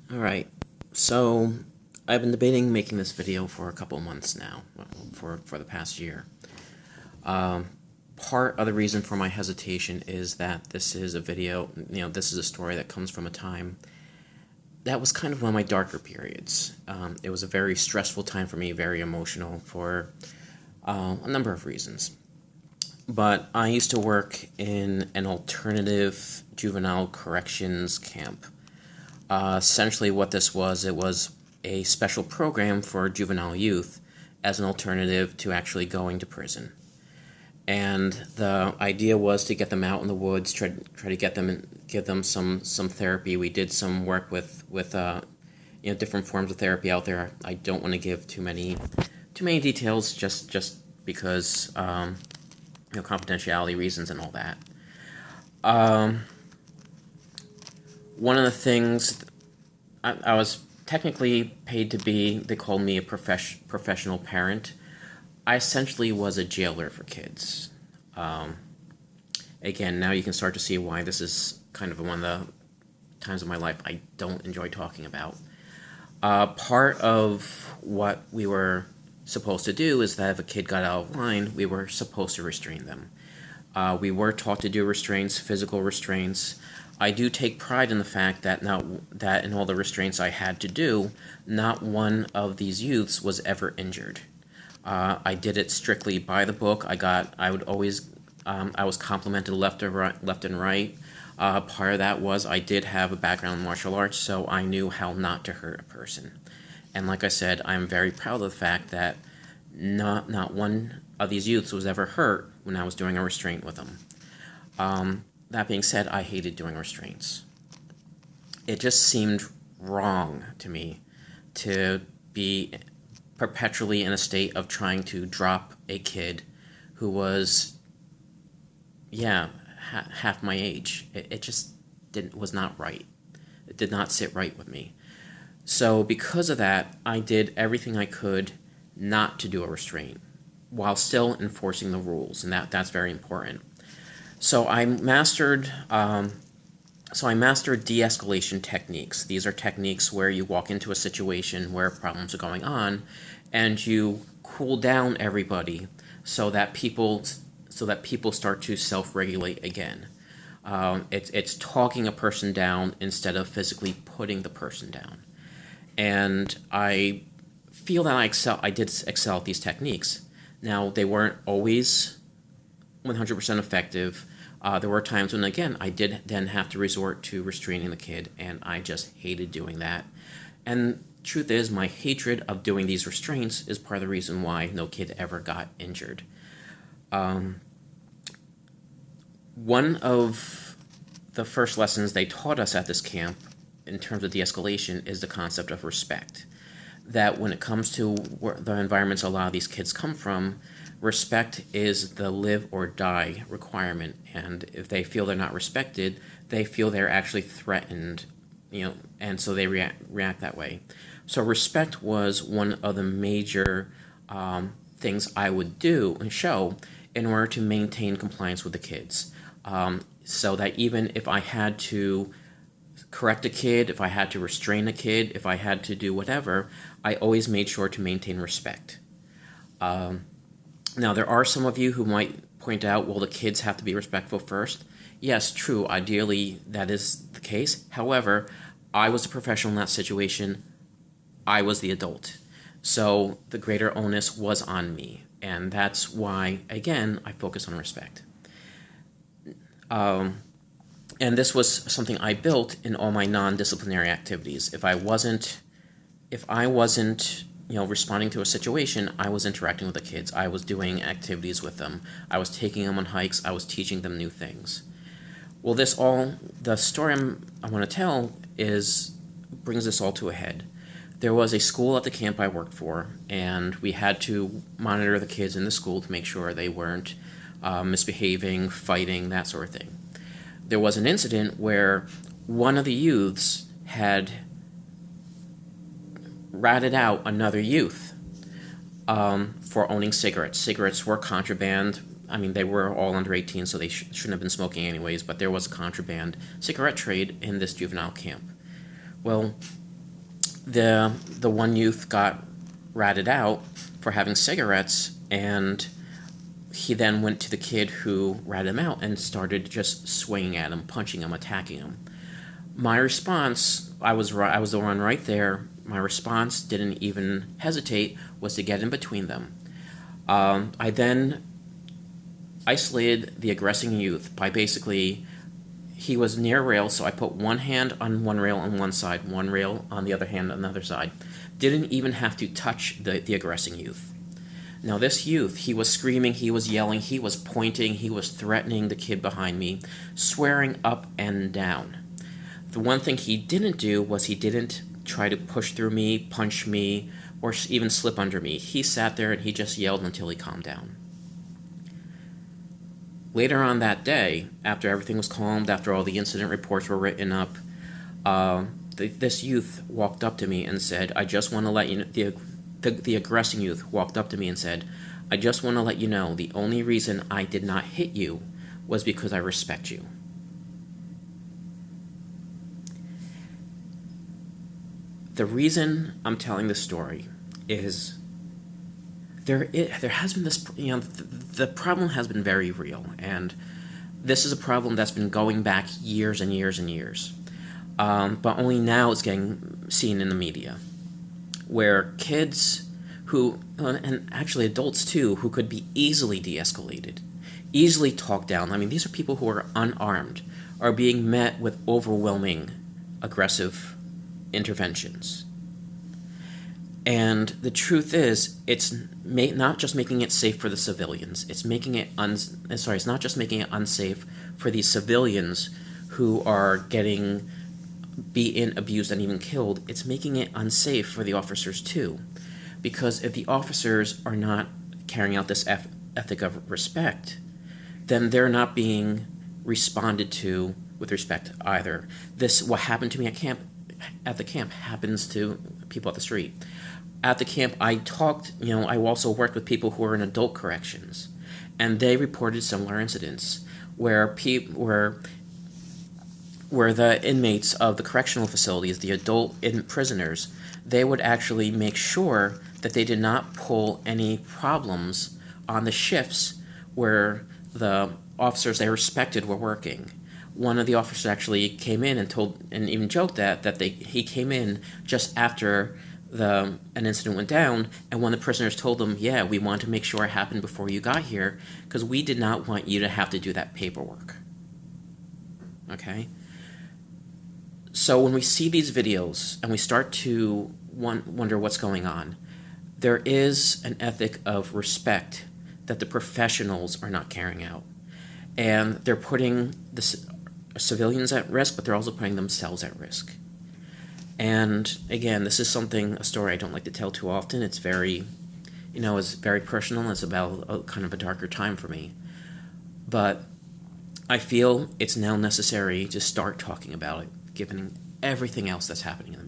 Alright, so I've been debating making this video for a couple months now, well, for the past year. Part of the reason for my hesitation is that this is a video, this is a story that comes from a time that was kind of one of my darker periods. It was a very stressful time for me, very emotional for a number of reasons. But I used to work in an alternative juvenile corrections camp. Essentially what this was, it was a special program for juvenile youth as an alternative to actually going to prison. And the idea was to get them out in the woods, try to get them and give them some therapy. We did some work with different forms of therapy out there. I don't want to give too many details, just because confidentiality reasons and all that. One of the things, I was technically paid to be, they called me a professional parent. I essentially was a jailer for kids. Again, now you can start to see why this is kind of one of the times of my life I don't enjoy talking about. Part of what we were supposed to do is that if a kid got out of line, we were supposed to restrain them. We were taught to do restraints, physical restraints. I do take pride in the fact that that in all the restraints I had to do, not one of these youths was ever injured. I did it strictly by the book. I was complimented left and right. Part of that was I did have a background in martial arts, so I knew how not to hurt a person. And like I said, I'm very proud of the fact that not one of these youths was ever hurt when I was doing a restraint with them. That being said, I hated doing restraints. It just seemed wrong to me to be perpetually in a state of trying to drop a kid who was, half my age. It just was not right. It did not sit right with me. So because of that, I did everything I could not to do a restraint while still enforcing the rules, and that's very important. So I mastered de-escalation techniques. These are techniques where you walk into a situation where problems are going on, and you cool down everybody so that people start to self-regulate again. It's talking a person down instead of physically putting the person down. And I feel that I did excel at these techniques. Now, they weren't always 100% effective. There were times when, again, I did then have to resort to restraining the kid, and I just hated doing that. And truth is, my hatred of doing these restraints is part of the reason why no kid ever got injured. One of the first lessons they taught us at this camp in terms of de-escalation is the concept of respect. That when it comes to the environments a lot of these kids come from, respect is the live or die requirement, and if they feel they're not respected, they feel they're actually threatened, and so they react that way. So respect was one of the major things I would do and show in order to maintain compliance with the kids. So that even if I had to correct a kid, if I had to restrain a kid, if I had to do whatever, I always made sure to maintain respect. Now, there are some of you who might point out, well, the kids have to be respectful first. Yes, true, ideally that is the case. However, I was a professional in that situation. I was the adult. So the greater onus was on me. And that's why, again, I focus on respect. And this was something I built in all my non-disciplinary activities. If I wasn't, responding to a situation, I was interacting with the kids. I was doing activities with them. I was taking them on hikes. I was teaching them new things. Well, the story I want to tell brings this all to a head. There was a school at the camp I worked for, and we had to monitor the kids in the school to make sure they weren't misbehaving, fighting, that sort of thing. There was an incident where one of the youths had ratted out another youth for owning cigarettes. Cigarettes were contraband. I mean, they were all under 18, so they shouldn't have been smoking anyways, but there was a contraband cigarette trade in this juvenile camp. Well, the one youth got ratted out for having cigarettes, and he then went to the kid who ratted him out and started just swinging at him, punching him, attacking him. My response, I was the one right there. My response didn't even hesitate, was to get in between them. I then isolated the aggressing youth by basically, he was near a rail, so I put one hand on one rail on one side, one rail on the other hand on the other side. Didn't even have to touch the aggressing youth. Now this youth, he was screaming, he was yelling, he was pointing, he was threatening the kid behind me, swearing up and down. The one thing he didn't do was he didn't try to push through me, punch me, or even slip under me. He sat there and he just yelled until he calmed down. Later on that day, after everything was calmed, after all the incident reports were written up, this youth walked up to me and said, I just want to let you know, the aggressing youth walked up to me and said, I just want to let you know the only reason I did not hit you was because I respect you. The reason I'm telling this story is there has been this, the problem has been very real, and this is a problem that's been going back years and years and years, but only now it's getting seen in the media, where kids who, and actually adults too, who could be easily de-escalated, easily talked down. I mean, these are people who are unarmed, are being met with overwhelming aggressive interventions. And the truth is, it's not just making it safe for the civilians. It's making it it's not just making it unsafe for these civilians who are getting beaten, abused, and even killed. It's making it unsafe for the officers too, because if the officers are not carrying out this ethic of respect, then they're not being responded to with respect either. What happened to me at the camp happens to people at the street. At the camp, I also worked with people who were in adult corrections, and they reported similar incidents where the inmates of the correctional facilities, the adult prisoners, they would actually make sure that they did not pull any problems on the shifts where the officers they respected were working. One of the officers actually came in and even joked that he came in just after an incident went down, and one of the prisoners told him, yeah, we want to make sure it happened before you got here because we did not want you to have to do that paperwork. Okay? So when we see these videos and we start to wonder what's going on, there is an ethic of respect that the professionals are not carrying out. And they're putting the civilians at risk, but they're also putting themselves at risk. And again, this is a story I don't like to tell too often. It's very, it's very personal. It's about a kind of a darker time for me. But I feel it's now necessary to start talking about it, given everything else that's happening in the